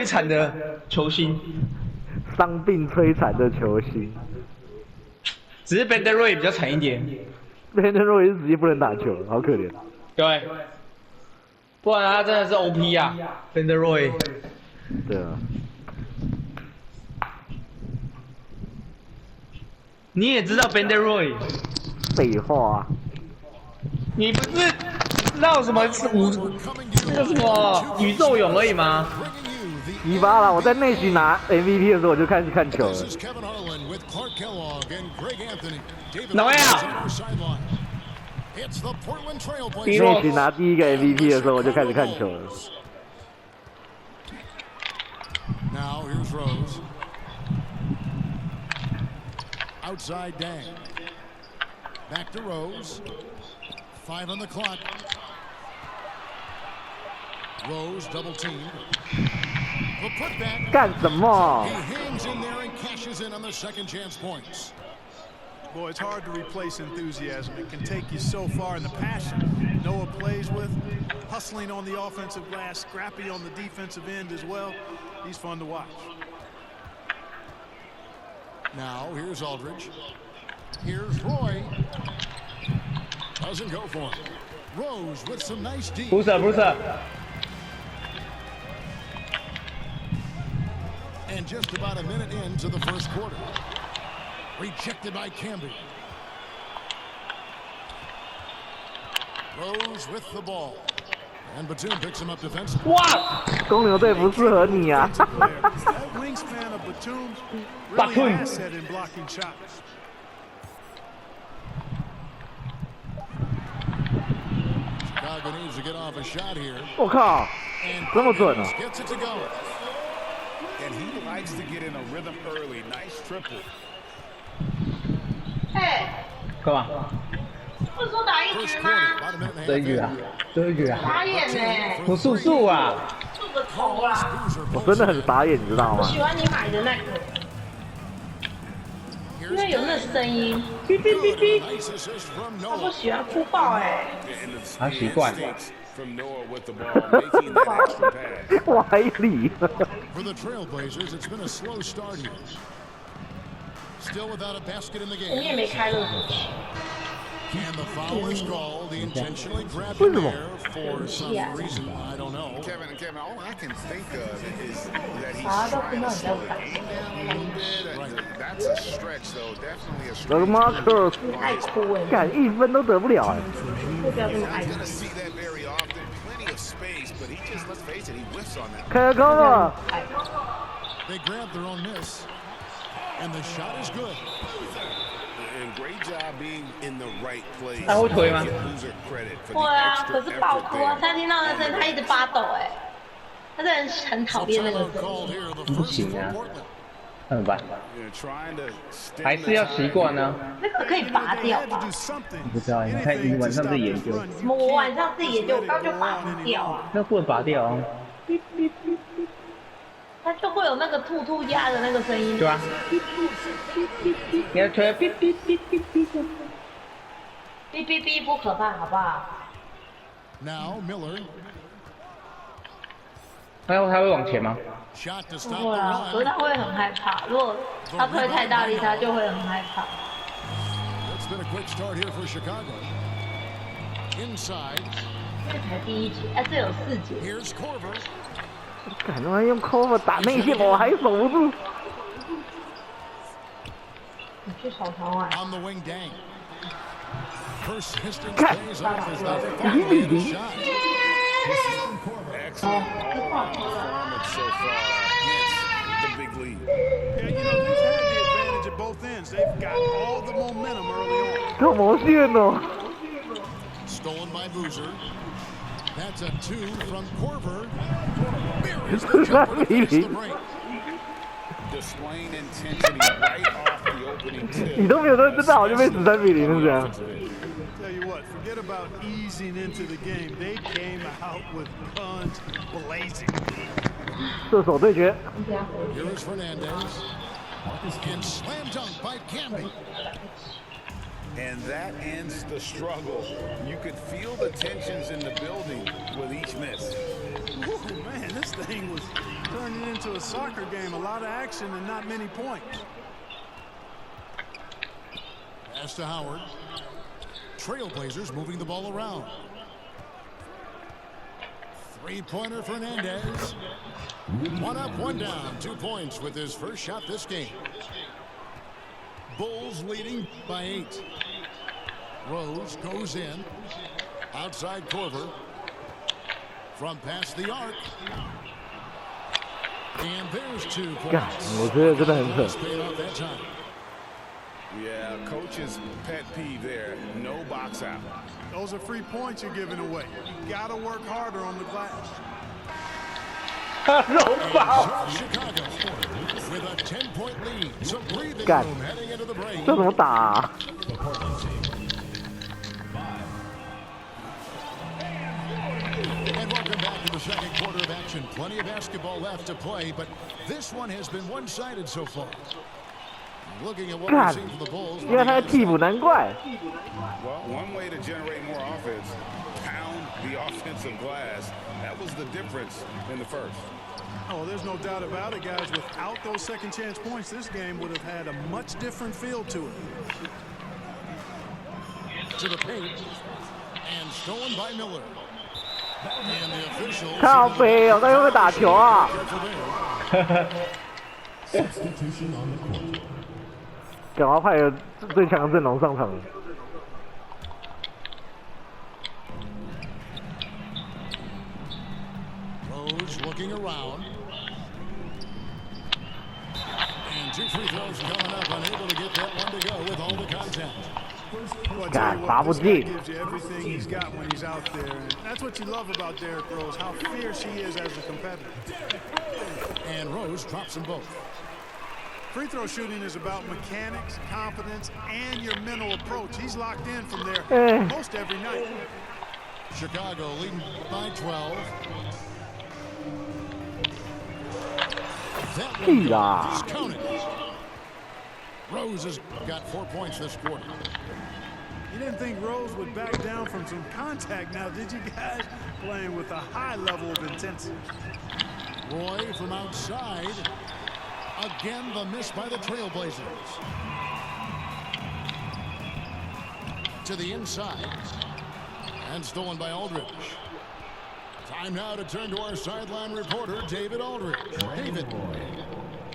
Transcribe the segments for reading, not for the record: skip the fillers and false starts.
摧残的球星，伤病摧残的球星。只是 Ben Roy 比较惨一点。Ben Roy 是直接不能打球，好可怜。对，不然他真的是 OP 啊 ，Ben Roy。对啊。你也知道 Ben Roy？ 废话啊。你不是知道什么那个什么宇宙勇而已吗？你巴啦！我在内巡拿 MVP 的时候我就开始看球了。哪呀？内巡拿第一个 MVP 的时候我就开始看球了。Now here's Rose. Outside Dang. Back to Rose. 5 on the clock. Rose double team. The putback. 干什么 He hangs in there and cashes in on the second chance points. Boy, it's hard to replace enthusiasm. It can take you so far in the passion Noah plays with, hustling on the offensive glass, scrappy on the defensive end as well. He's fun to watch. Now here's Aldridge. Here's Roy. Doesn't go for it. Rose with some nice deep. 不是。 And just about a minute into the first quarter. Rejected by Camby. Rose with the ball. And Batum picks him up defensively. 哇！公牛队不适合你啊！ That wingspan of Batum, really an asset in blocking shots. Chicago needs to get off a shot here. 我靠，这么准啊！ Gets it to go. And he likes to get in a rhythm early. Nice triple. 哎，干嘛？不是说打一 First 局 quarter, 吗？ about a minute and a 这一 half 局啊 in. 这一局啊！傻眼呢，我速啊！吐个头啦！ Boozer 我真的很傻眼，你知道吗？我喜欢你买的那个，因为有那声音，哔哔哔哔。 Nice assist from 他不 Noah. 喜欢哭爆哎，他习惯。 From Noah with the ball, making that extra pass. 怀里。 For the Trailblazers, it's been a slow start here. Still without a basket in the 你也 game. 没开热水器。 And the foul is called. He intentionally grabbed him there for some reason. I don't know. Kevin, all I can think of is that he 啥都听到你在打， a little bit. That's a stretch, though. Definitely a 我的 stretch. 妈克，你爱哭哎，干一分都得不了哎！就不要这么爱 Not 哭。 gonna see that very often. Plenty of space, but he just, let's face it, he whiffs on that. 开个了， They grabbed their own miss. And the shot is good. And great job being in the right place. 他会推吗？ Give Boozer credit for 会 the 啊， extra 可是爆 effort 哭啊！ there. 他听到那声，他一直发抖哎，他这人很讨厌那个 Timeout 声 called 音。 here. The first for Portland. 那怎么办？ You're trying to stem 还是要习惯呢？那个可以拔掉 They had 吧 to？do something. 不知道，你看你晚上自己研究，什么？我晚上自己研究，我刚就拔不掉啊。那不能拔掉啊，它就会有那个兔兔鸭的那个声音。对吧？你要吹哔哔哔哔哔哔。哔哔哔不可怕，好不好？ Now Miller. 他会往前吗？ Shot to 不 stop 会 the 啊，可是 run. 他会很害怕。如果他推太大力，他就会很害怕。 It's been a quick start here for Chicago. Inside. 这才第一节，哎，这有4节。 Here's Korver. 干他妈用 cover 打内线，我还守不住。你去草场玩。 On the wing, Dang. Persistence Cut. pays off as they get a shot. excellent performance so far against the big lead. Yeah, you know, they've had the advantage at both ends. They've got all the momentum early on. 这毛线哦！ Stolen by Boozer. That's a 2 from Korver. 13比0， Displaying intensity right off the opening 你 tip. 都没有说知道，就被13比0是这样。 Tell you what, forget about easing into the game. They came out with guns blazing. 射手对决， Here's Fernandez. And slam dunk by Camby. And that ends the struggle. You could feel the tensions in the building with each miss. Ooh, man, this thing was turning into a soccer game. A lot of action and not many points. Pass to Howard. Trailblazers moving the ball around. Three-pointer Fernandez. One up, one down. 2 points with his first shot this game. Bulls leading by 8. Rose goes in. Outside Corver. From past the arc. And there's 2 points. 我觉得真的很扯。 Paid off that time. Yeah, coach's pet peeve there. No box out. Those are free points you're giving away. You got to work harder on the glass. 肉包， Chicago with a 10-point lead. Some breathing God. room heading into the break. 这怎么打啊？ And welcome back to the second quarter of action. Plenty of basketball left to play, but this one has been one-sided so far. Looking at what we've seen from the Bulls. 因为他是替补，难怪。 Well, one way to generate more offense, pound the offensive glass. That was the difference in the first. Oh, there's no doubt about it, guys. Without those second chance points, this game would have had a much different feel to it. To the paint. And stolen by Miller. And the official. 靠北哦，他会不会打球啊？赶快派个最强的阵容上场。 Rose looking around. And 2 free throws coming up, unable to get that one to go with all the contact. Well, I tell you God, what, this guy Babu gives you everything he's got when he's out there. And that's what you love about Derrick Rose, how fierce he is as a competitor. And Rose drops them both. Free throw shooting is about mechanics, confidence, and your mental approach. He's locked in from there most every night. Chicago leading by 12. That one goes. Just count it. Rose has got 4 points this quarter. You didn't think Rose would back down from some contact now, did you guys? Playing with a high level of intensity. Roy from outside. Again, the miss by the Trailblazers. To the inside. And stolen by Aldridge. Time now to turn to our sideline reporter, David Aldridge. David.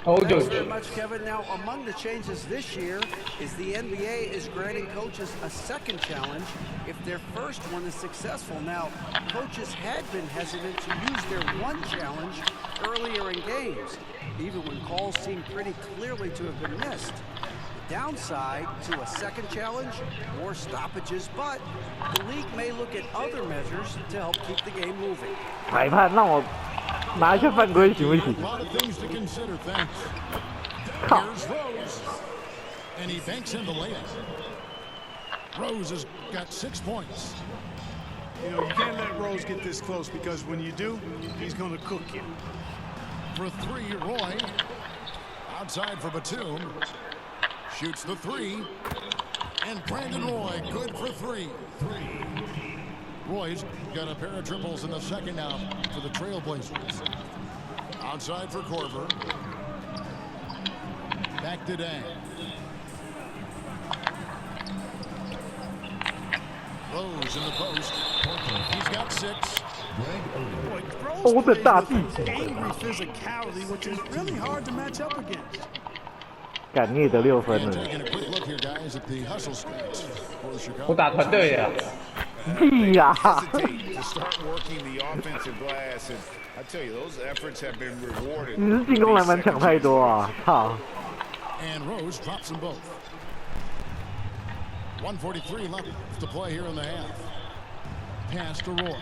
Thanks very much, Kevin. Now, among the changes this year is the NBA is granting coaches a second challenge if their first one is successful. Now, coaches had been hesitant to use their one challenge earlier in games, even when calls seemed pretty clearly to have been missed. The downside to a second challenge, more stoppages, but the league may look at other measures to help keep the game moving. 裁判让我拿一下犯规行不行？ A lot of things to consider, thanks. 靠！ Here's Rose. And he banks in the layup. Rose has got 6 points. You know, you can't let Rose get this close because when you do, he's going to cook you. For 3, Roy. Outside for Batum. Shoots the 3. And Brandon Roy, good for 3. Roy's got a pair of triples in the second now for the Trailblazers. Outside for Corver. Back to Dan. Rose in the post. He's got 6. Boy, Oh, Rose the plays top. with angry physicality, which is really hard to match up against. 干你也得6分 And 了， taking a quick look here, guys, at the hustle stats for Chicago. 我打团队的。屁呀！ Hesitate to start working the offensive glass, and I tell you, those efforts have been rewarded. 你是进攻篮板抢太多啊！操！ And Rose drops them both. 1:43 left to play here in the half. Pass to Roy.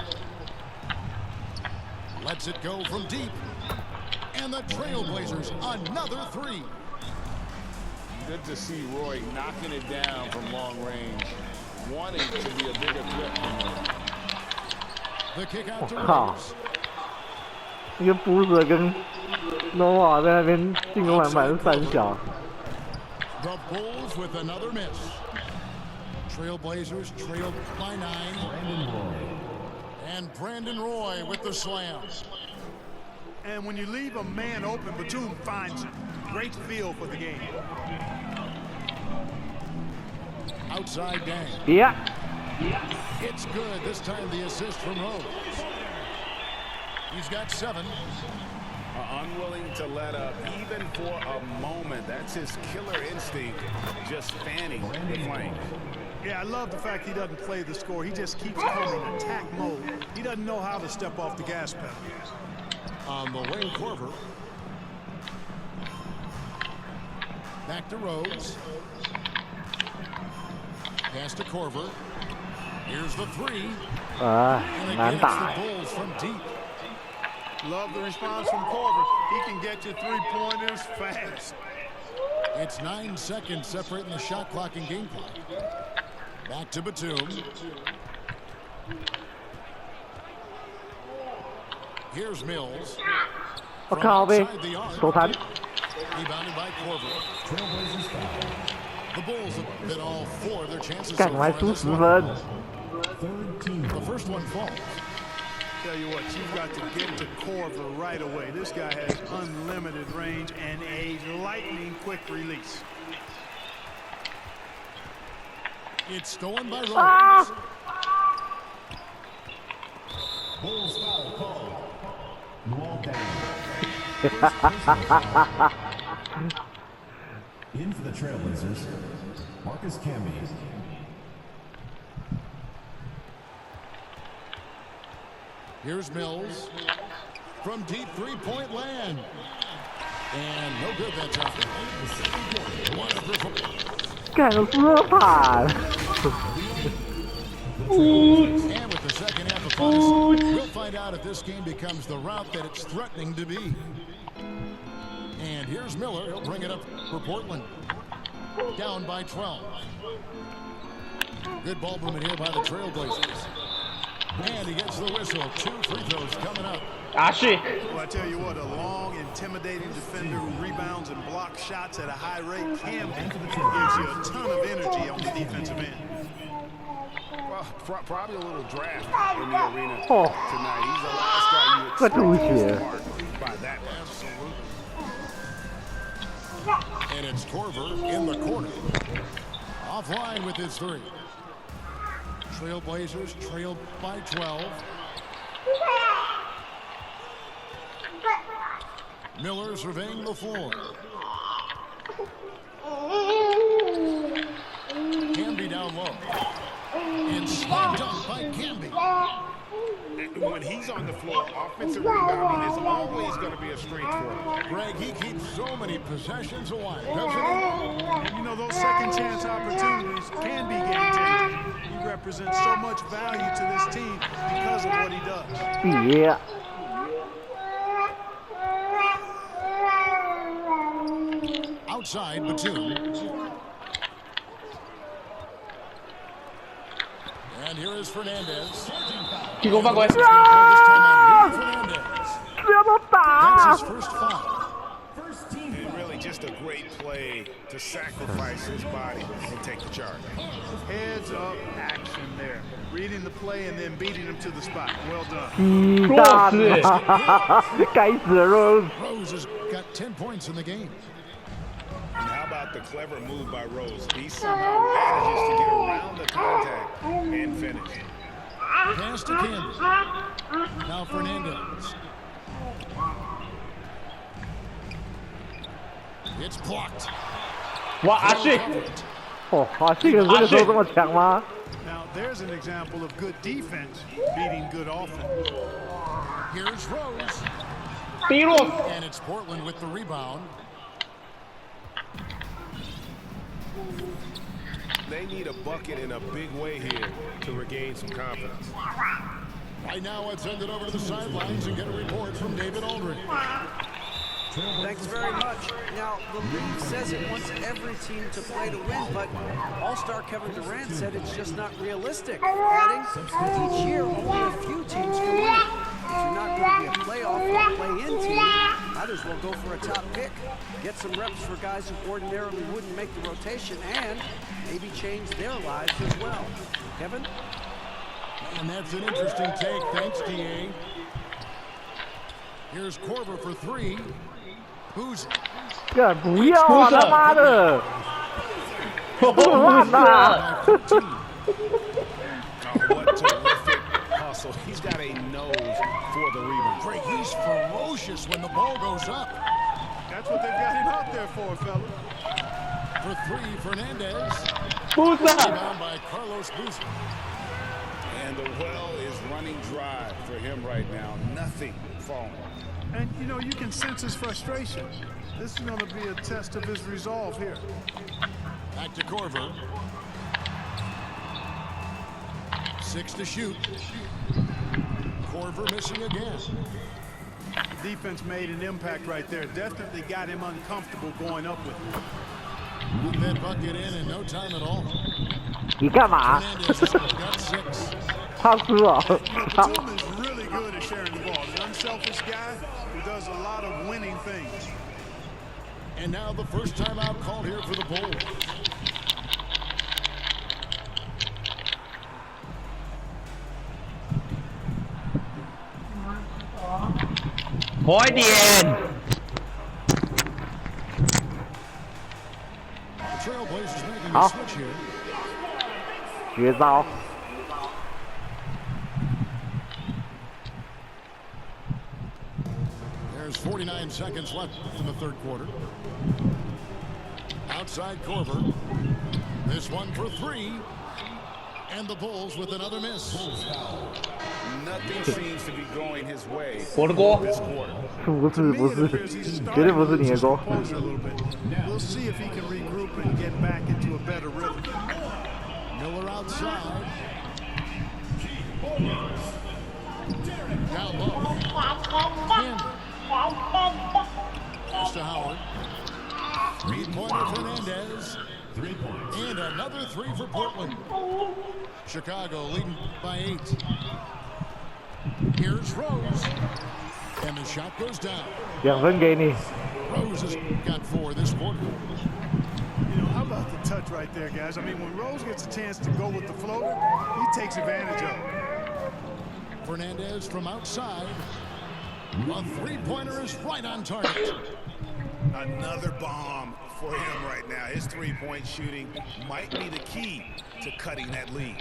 Lets it go from deep. And the Trailblazers, another 3. Good to see Roy knocking it down from long range, wanting to be a bigger threat. The kick out to 我靠 Rose. 一个 Boozer 跟 Nova 在那边进攻篮板是3小， The Bulls with another miss. Trailblazers trailed by 9. And Brandon Roy with the slam. And when you leave a man open, Batum finds him. Great feel for the game. Outside Dang. Yeah. It's good. This time the assist from Rose. He's got 7. Unwilling to let up even for a moment. That's his killer instinct, just fanning the flank. Yeah, I love the fact he doesn't play the score. He just keeps coming in attack mode. He doesn't know how to step off the gas pedal. On the wing, Korver. Back to Rose. Pass to Korver. Here's the 3. And again, it's the Bulls from deep. Love the response from Korver. He can get you 3-pointers fast. It's 9 seconds separating the shot clock and game clock. Back to Batum. Here's Mills. From outside the arc. Rebounded by Korver. The Bulls have been all 4 of their chances so far in this one. The first one falls. Tell you what, you've got to get to Korver right away. This guy has unlimited range and a lightning quick release. It's stolen by Rose. Bulls foul called. In for the Trailblazers, Marcus Camby. Here's Mills from deep 3-point land. And no good that time. And with the second half upon us, we'll find out if this game becomes the route that it's threatening to be. And here's Miller. He'll bring it up for Portland. Down by 12. Good ball movement here by the Trailblazers. And he gets the whistle. 2 free throws coming up. Well, I tell you what, a long, intimidating defender who rebounds and blocks shots at a high rate can be. Gives you a ton of energy on the defensive end. Well, probably a little draft in the arena tonight. He's the last guy you expect by that. Absolutely. And it's Korver in the corner. Offline with his 3. Trailblazers trailed by 12. Miller surveying the floor. Camby down low. And slam dunk by Camby. When he's on the floor, offensive rebounding is always going to be a strength for him. Greg, he keeps so many possessions alive, doesn't he? And you know, those second chance opportunities can be game-changing. He represents so much value to this team because of what he does. Yeah. Outside, Batum. And here is Fernandez. He go back west. That's his first foul. And really just a great play to sacrifice his body and take the charge. Heads up action there. Reading the play and then beating him to the spot. Well done. Rose has got 10 points in the game. And how about the clever move by Rose? He somehow manages to get around the contact and finish. Pass to Camby. Now Fernandez. It's blocked. 哇，阿旭， Now, there's an example of good defense beating good offense. Here's Rose. 低落， And it's Portland with the rebound. They need a bucket in a big way here to regain some confidence. Right now, let's send it over to the sidelines and get a report from David Aldridge. Thanks very much. Now, the league says it wants every team to play to win, but All-Star Kevin Durant said it's just not realistic, adding, each year only a few teams can win it. If you're not going to be a playoff or play-in team, Might as well go for a top pick. Get some reps for guys who ordinarily wouldn't make the rotation and maybe change their lives as well. Kevin? And that's an interesting take. Thanks, DA. Here's Korver for three. Who's 干不要啊！他妈的，这么烂呐！ What terrific hustle. He's got a nose for the rebound. Drake? He's ferocious when the ball goes up. That's what they've got him out there for, fella. For three, Fernandez. 不是， Rebound by Carlos Boozer. And the well is running dry for him right now. Nothing falling. And, you know, you can sense his frustration. This is going to be a test of his resolve here. Back to Korver. 6 to shoot. Korver missing again. The defense made an impact right there. Definitely got him uncomfortable going up with it. Put that bucket in no time at all. 你干嘛？ Fernandez has got 6. 他输了。 Batum is really good at sharing the ball. An unselfish guy who does a lot of winning things. And now the first timeout called here for the Bulls. 快点！ The Trailblazers making a 好， switch here. 绝招。 There's 49 seconds left in the third quarter. Outside Korver. This one for three. And the Bulls with another miss. Nothing seems to be going his way 我的锅。 this quarter. 不是不是，绝对不是你的锅。 Composure a little bit. We'll see if he can regroup and get back into a better rhythm. Miller outside. Down low. Pass to Howard. Three-pointer Fernandez. 3 points. And another three for Portland. Chicago leading by 8. Here's Rose. And the shot goes down. 2分给你。 Rose has got 4 this quarter. You know, how about the touch right there, guys? I mean, when Rose gets a chance to go with the floater, he takes advantage of it. Fernandez from outside. A three-pointer is right on target. Another bomb for him right now. His three-point shooting might be the key to cutting that lead.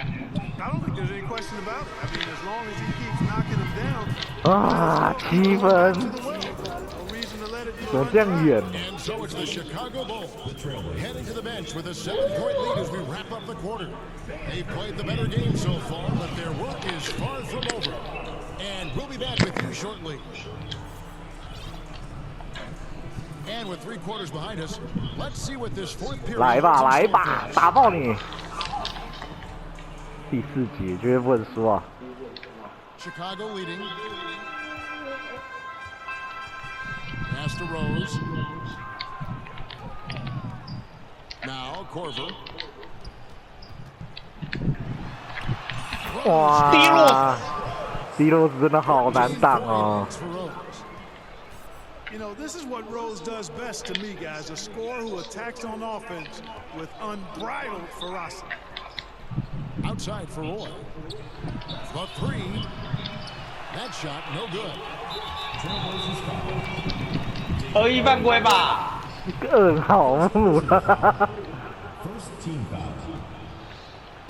I don't think there's any question about it. I mean, as long as he keeps knocking them down, 啊，7分， no reason to let it be 怎么这样远？ And so it's the Chicago Bulls heading to the bench with a 7-point lead as we wrap up the quarter. They've played the better game so far, but their work is far from over. And we'll be back with you shortly. And with 3 quarters behind us, let's see what this fourth period 来吧 holds in 来 store 吧 for us. 打爆你！第4节绝对不能输啊！ Chicago leading. Pass to Rose. Now Korver. 哇，迪罗斯真的好难挡哦。 For Rose. You know, this is what Rose does best to me, guys. A scorer who attacks on offense with unbridled ferocity. Outside for Roy. The 3. That shot no good. 恶意犯规吧？更好木了。 First team foul.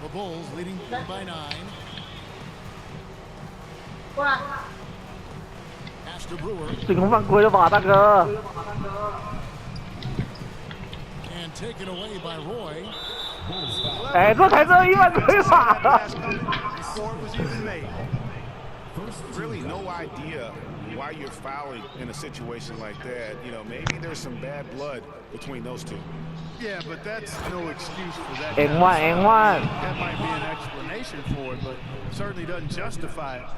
The Bulls leading by 9. 哇， Pass to Brewer 进攻犯规了吧，大哥？ and taken away by Roy. 哎，这才是恶意犯规吧？ Pass coming before it was even made. Really no idea why you're fouling in a situation like that. You know, maybe there's some bad blood between those two. Yeah, but that's no excuse for that. N1 N1。 That might be an explanation for it, but certainly doesn't justify it.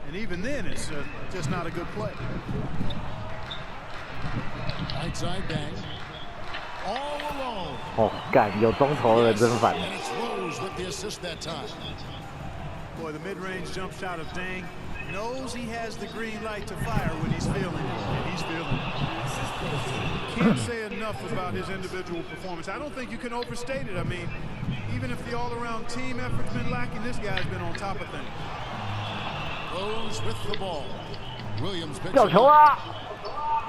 And even then, it's just not a good play. Right side bang. All alone. 哦，干，有中投的人真烦。 And it's Rose with the assist that time. Boy, the mid-range jump shot of Dang knows he has the green light to fire when he's feeling it, and he's feeling it. Can't say enough about his individual performance. I don't think you can overstate it. I mean, even if the all-around team effort's been lacking, this guy's been on top of things. Rose with the ball. Williams picks 掉 it 球 up. 啊！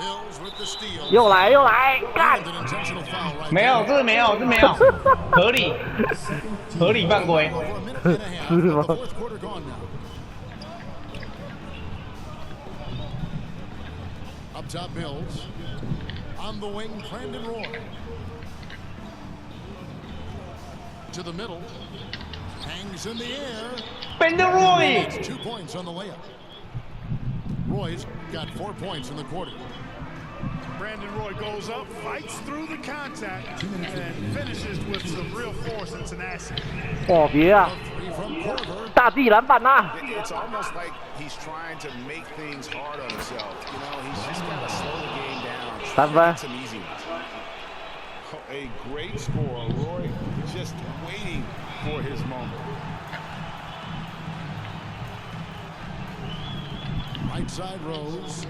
Mills with the steal. 又来又来，干！ And an intentional foul right 没有， there. 这没有，这没有，合理，合理犯规。 Over a minute and a half of the fourth quarter gone now. Up top, Mills. On the wing, Brandon Roy. To the middle. Hangs in the air. Brandon Roy. It's 2 points on the layup. Roy's got 4 points in the quarter. Brandon Roy goes up, fights through the contact, and finishes with some real force and tenacity. 哦，别啊！ Three from Corver. 大地篮板呐！ It's almost like he's trying to make things hard on himself. You know, he's just got to slow the game down. 3分。 Some easy ones. Oh, a great score. Roy just waiting for his moment. Right side Rose.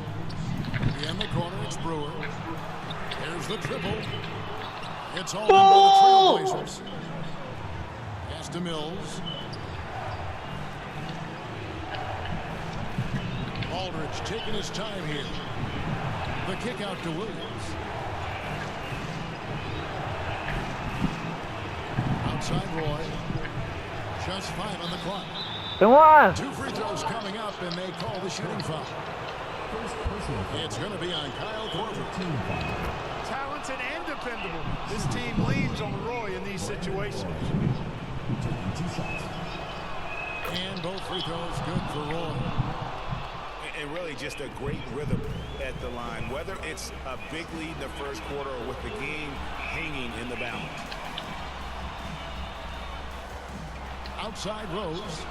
In the corner, it's Brewer. Here's the triple. It's all by the Trailblazers. Pass to Mills. Aldridge taking his time here. The kick out to Williams. Outside Roy. Just 5 on the clock. 等会儿， 2 free throws coming up, and they call the shooting foul. It's going to be on Kyle Korver. Talented and dependable. This team leans on Roy in these situations. And both free throws good for Roy. And really just a great rhythm at the line, whether it's a big lead in the first quarter or with the game hanging in the balance. Outside Rose.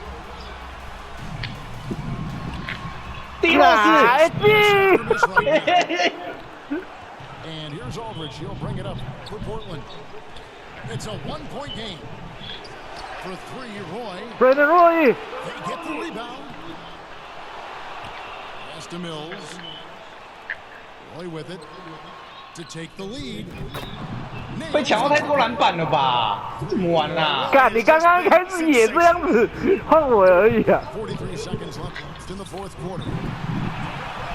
第六来次，进！ And here's Aldridge. He'll bring it up for Portland. It's a 1-point game. For 3, Roy. Brandon Roy， They get the rebound. Pass to Mills. Roy with it to take the lead. 被抢到太多篮板了吧？怎么玩啊？干！你刚刚开始也这样子，换我而已啊！ 43 seconds left in the fourth quarter.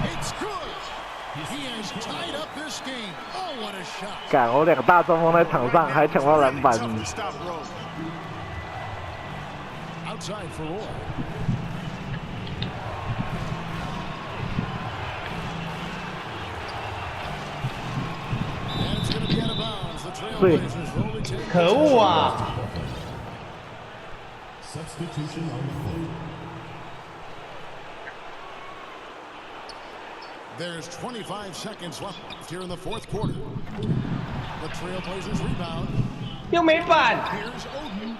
It's good. He has tied up this game. Oh, what a shot. 干！我2个大中锋在场上还抢到篮板， Tough to stop Rose. Outside for Roy. And it's going to be out of bounds. The Trailblazers will retain. 可恶啊！ Substitution on the floor. There's 25 seconds left here in the fourth quarter. The Trailblazers rebound. 又没板， Here's Oden.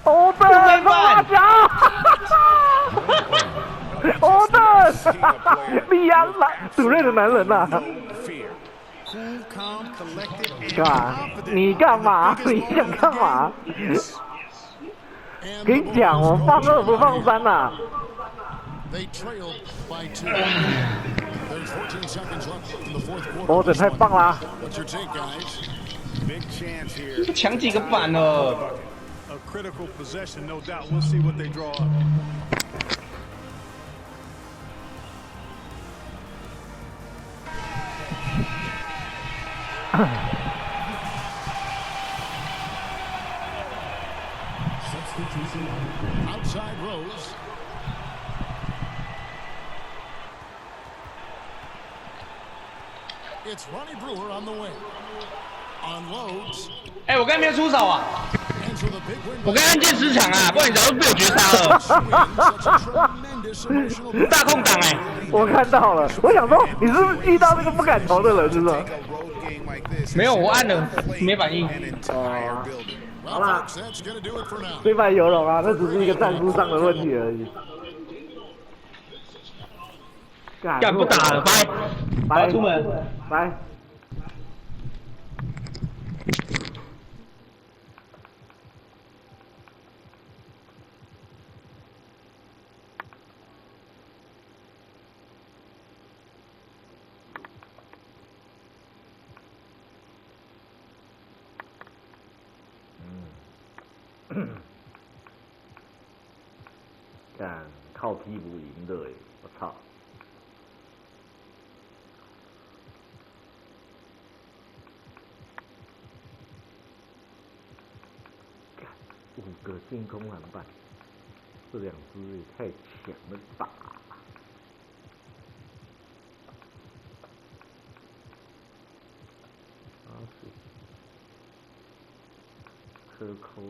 欧登发球，欧登，利安啦，主任的男人呐！ Fear. Cool, calm, collected, and 干嘛？ confident. 你干嘛？ Biggest 你想 moment 干 of the 嘛？ game. And 跟你讲，我放2不放3呐！ they trailed by 2. There's 14 seconds left in the fourth quarter. 欧登太棒啦！ What's your take, guys? Big chance here. 抢几个板了？ A critical possession, no doubt. We'll see what they draw up. Substitution on the floor. Outside Rose. It's Ronnie Brewer on the wing. Unloads. 哎，我刚才没有出手啊！ And so the big win 我刚才按键10场啊，不然你早就被我绝杀了。 Such a tremendous emotional 大空档哎，我看到了，我想说你是不是遇到那个不敢投的人，是不是？ Take a road game like this. 没有，我按了没反应。 An entire building. Well, folks, that's going to do it for now. 虽败犹荣啊，那只是一个战术上的问题而已。干不打了，拜，我要出门。拜。干靠替补赢的哎，我操！干5个进攻篮板，这2支也太强了吧！啊是，科扣的。